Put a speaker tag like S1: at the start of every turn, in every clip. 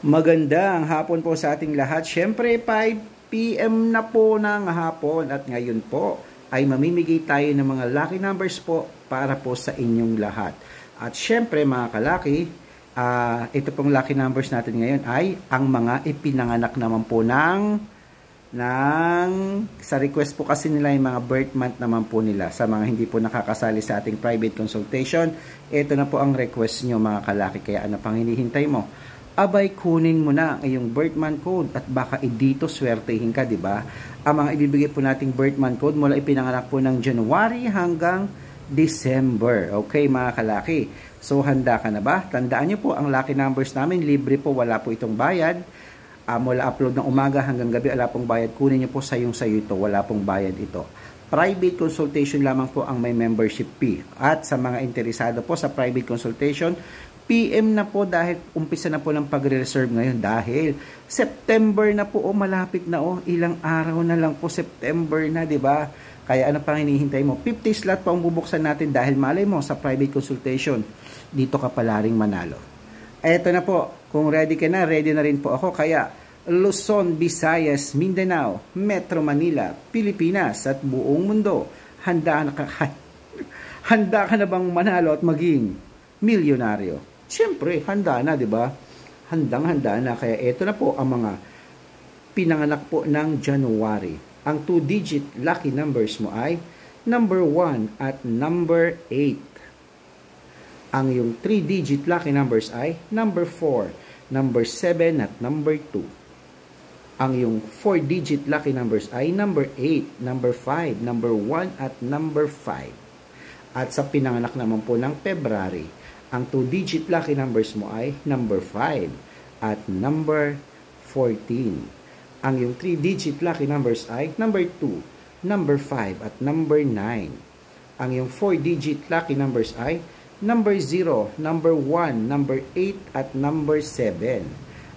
S1: Magandang hapon po sa ating lahat. Siyempre, 5 PM na po ng hapon at ngayon po ay mamimigay tayo ng mga lucky numbers po para po sa inyong lahat. At siyempre mga kalaki, ito pong lucky numbers natin ngayon ay ang mga ipinanganak naman po sa request po kasi nila yung mga birth month naman po nila. Sa mga hindi po nakakasali sa ating private consultation, ito na po ang request nyo mga kalaki. Kaya ano pang hinihintay mo? Abay, kunin mo na ang iyong birth month code at baka dito swertehin ka, di ba? Ang mga ibibigay po nating birth month code mula ipinanganak po ng January hanggang December. Okay, mga kalaki. So, handa ka na ba? Tandaan nyo po, ang lucky numbers namin, libre po, wala po itong bayad. Mula upload ng umaga hanggang gabi, wala pong bayad. Kunin nyo po sayo ito, wala pong bayad ito. Private consultation lamang po ang may membership fee. At sa mga interesado po sa private consultation, PM na po dahil umpisa na po ng pagre-reserve ngayon dahil September na po malapit na ilang araw na lang po September na, di ba? Kaya ano pang hinihintay mo? 50 slot pa ang bubuksan natin dahil malay mo sa private consultation dito ka pala ring manalo. Eto na po, kung ready ka na, ready na rin po ako. Kaya Luzon, Visayas, Mindanao, Metro Manila, Pilipinas at buong mundo, handa ka na bang manalo at maging milyonaryo? Siyempre, handa na, di ba? Handang-handa na. Kaya ito na po ang mga pinanganak po ng January. Ang 2-digit lucky numbers mo ay number 1 at number 8. Ang yung 3-digit lucky numbers ay number 4, number 7 at number 2. Ang yung 4-digit lucky numbers ay number 8, number 5, number 1 at number 5. At sa pinanganak naman po ng February, ang 2-digit lucky numbers mo ay number 5 at number 14. Ang yung 3-digit lucky numbers ay number 2, number 5 at number 9. Ang yung 4-digit lucky numbers ay number 0, number 1, number 8 at number 7.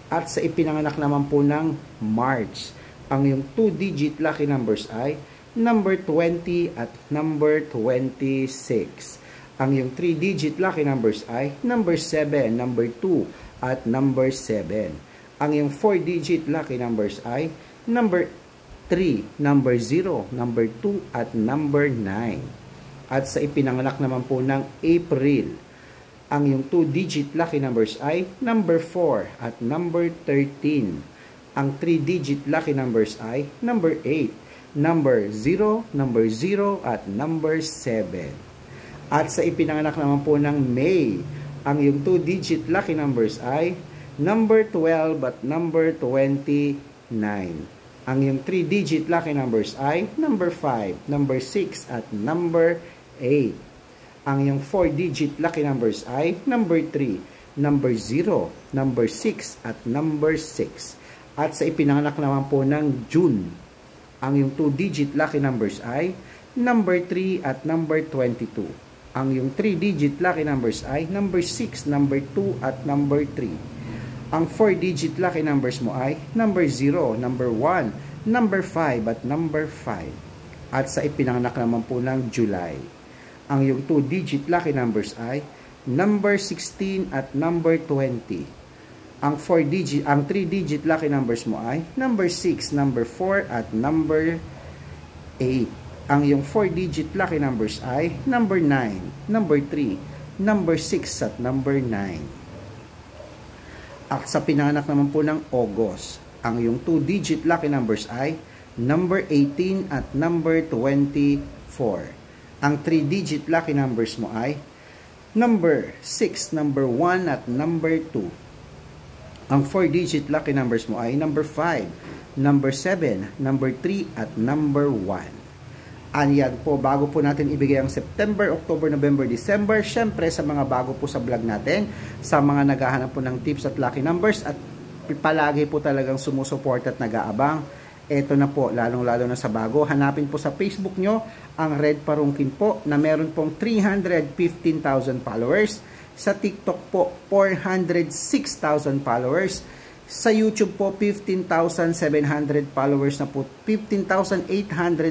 S1: At sa ipinanganak naman po ng March, ang yung 2-digit lucky numbers ay number 20 at number 26. Ang yung 3-digit lucky numbers ay number 7, number 2, at number 7. Ang yung 4-digit lucky numbers ay number 3, number 0, number 2, at number 9. At sa ipinanganak naman po ng April, ang yung 2-digit lucky numbers ay number 4 at number 13. Ang 3-digit lucky numbers ay number 8, number 0, number 0, at number 7. At sa ipinanganak naman po ng May, ang yung 2-digit lucky numbers ay number 12 at number 29. Ang yung 3-digit lucky numbers ay number 5, number 6 at number 8. Ang yung 4-digit lucky numbers ay number 3, number 0, number 6 at number 6. At sa ipinanganak naman po ng June, ang yung 2-digit lucky numbers ay number 3 at number 22. Ang yung 3-digit lucky numbers ay number 6, number 2, at number 3. Ang 4-digit lucky numbers mo ay number 0, number 1, number 5, at number 5. At sa ipinanganak naman po ng July, ang yung 2-digit lucky numbers ay number 16 at number 20. Ang 3-digit lucky numbers mo ay number 6, number 4, at number 8. Ang yung 4-digit lucky numbers ay number 9, number 3, number 6 at number 9. At sa pinanganak naman po ng August, ang yung 2-digit lucky numbers ay number 18 at number 24. Ang 3-digit lucky numbers mo ay number 6, number 1 at number 2. Ang 4-digit lucky numbers mo ay number 5, number 7, number 3 at number 1. Ayan po, bago po natin ibigay ang September, October, November, December, syempre sa mga bago po sa vlog natin, sa mga naghahanap po ng tips at lucky numbers at palagi po talagang sumusuport at nag-aabang, eto na po, lalong-lalo na sa bago, hanapin po sa Facebook nyo ang Red Parungkin po na meron pong 315,000 followers, sa TikTok po 406,000 followers, Sa YouTube po, 15,700 followers na po. 15,800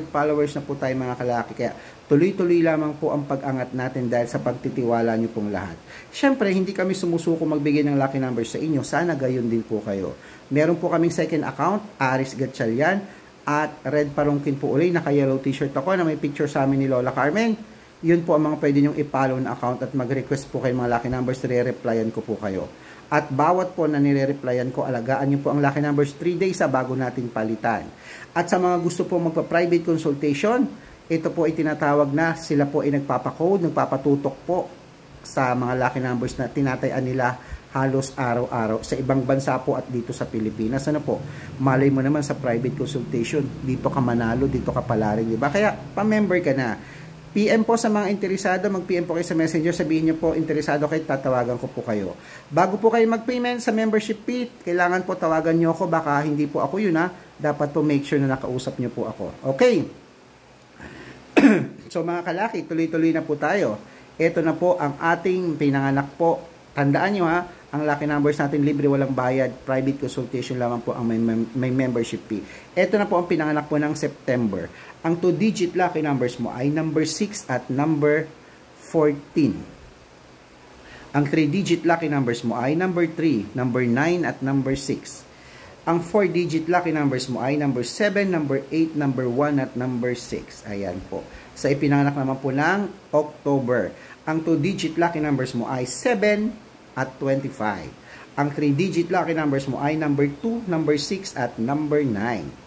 S1: followers na po tayo mga kalaki. Kaya tuloy-tuloy lamang po ang pag-angat natin dahil sa pagtitiwala nyo pong lahat. Siyempre, hindi kami sumusuko magbigay ng lucky numbers sa inyo. Sana gayon din po kayo. Meron po kaming second account, Aris Gatchalian, at Red Parungkin po uli. Naka-yellow t-shirt ako na may picture sa amin ni Lola Carmen. Yun po ang mga pwede nyong i-follow na account at mag-request po kayo mga lucky numbers. Re-replyan ko po kayo. At bawat po na nire-replyan ko, alagaan nyo po ang lucky numbers 3 days sa bago natin palitan. At sa mga gusto po magpa-private consultation, ito po ay tinatawag na sila po ay nagpapakode, nagpapatutok po sa mga lucky numbers na tinatayan nila halos araw-araw sa ibang bansa po at dito sa Pilipinas. Ano po, malay mo naman sa private consultation, dito ka manalo, dito ka palarin, di ba? Kaya pa-member ka na. PM po sa mga interesado, mag-PM po kayo sa Messenger, sabihin niyo po, interesado kayo, tatawagan ko po kayo. Bago po kayo mag-payment sa membership fee, kailangan po tawagan niyo ako, baka hindi po ako yun ha, dapat po make sure na nakausap niyo po ako. Okay? So mga kalaki, tuloy-tuloy na po tayo. Ito na po ang ating pinanganak po. Tandaan niyo ha, ang lucky numbers natin libre, walang bayad, private consultation lamang po ang may membership fee. Ito na po ang pinanganak po ng September. Ang 2-digit lucky numbers mo ay number 6 at number 14. Ang 3-digit lucky numbers mo ay number 3, number 9 at number 6. Ang 4-digit lucky numbers mo ay number 7, number 8, number 1 at number 6. Ayan po. Sa ipinanganak naman po ng October. Ang 2-digit lucky numbers mo ay 7 at 25. Ang 3-digit lucky numbers mo ay number 2, number 6 at number 9.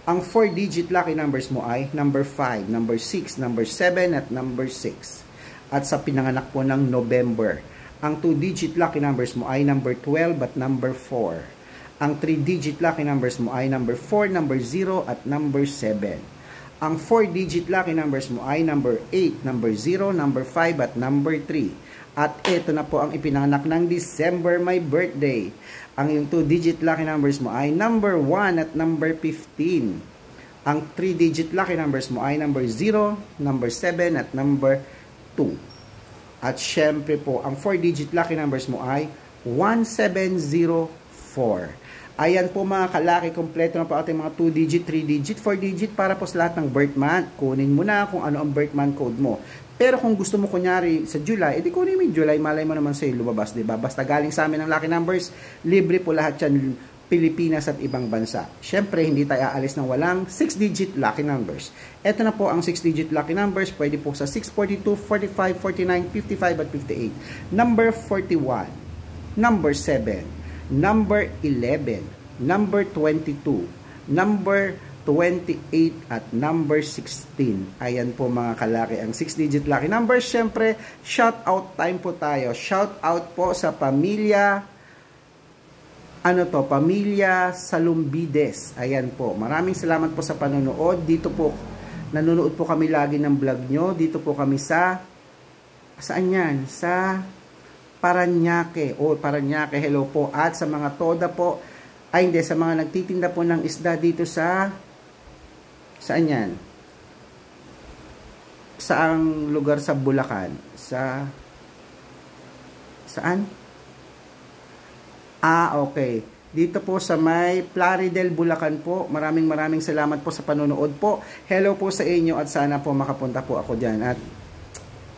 S1: Ang 4-digit lucky numbers mo ay number 5, number 6, number 7 at number 6. At sa pinanganak po ng November, ang 2-digit lucky numbers mo ay number 12 at number 4. Ang 3-digit lucky numbers mo ay number 4, number 0 at number 7. Ang 4-digit lucky numbers mo ay number 8, number 0, number 5 at number 3. At ito na po ang ipinanganak ng December, my birthday. Ang yung 2-digit lucky numbers mo ay number 1 at number 15. Ang 3-digit lucky numbers mo ay number 0, number 7 at number 2. At syempre po, ang 4-digit lucky numbers mo ay 1704. Ayan po mga kalaki, kompleto na po ating mga 2-digit, 3-digit, 4-digit para po sa lahat ng birth month. Kunin mo na kung ano ang birth month code mo. Pero kung gusto mo kunyari sa July, edi kunin mo yung July, malay mo naman sa'yo lumabas, diba? Basta galing sa amin ng lucky numbers, libre po lahat yan, Pilipinas at ibang bansa. Siyempre, hindi tayo aalis ng walang 6-digit lucky numbers. Ito na po ang 6-digit lucky numbers, pwede po sa 6, 42, 45, 49, 55 at 58. Number 41, number 7, number 11, number 22, number 28 at number 16. Ayan po mga kalaki ang 6-digit lucky numbers. Syempre, shout out time po tayo. Shout out po sa pamilya pamilya Salumbides. Ayan po. Maraming salamat po sa panonood. Dito po nanonood po kami lagi ng vlog nyo. Dito po kami sa saan yan? Sa Paranaque. Paranaque, hello po. At sa mga toda po, ay hindi, sa mga nagtitinda po ng isda dito sa saan yan? Saang lugar sa Bulacan? Saan? Okay. Dito po sa may Plaridel, Bulacan po. Maraming salamat po sa panonood po. Hello po sa inyo at sana po makapunta po ako dyan. At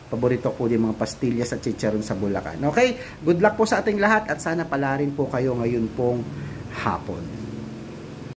S1: paborito ko din mga pastillas at chicharon sa Bulacan. Okay? Good luck po sa ating lahat at sana pala rin po kayo ngayon pong hapon.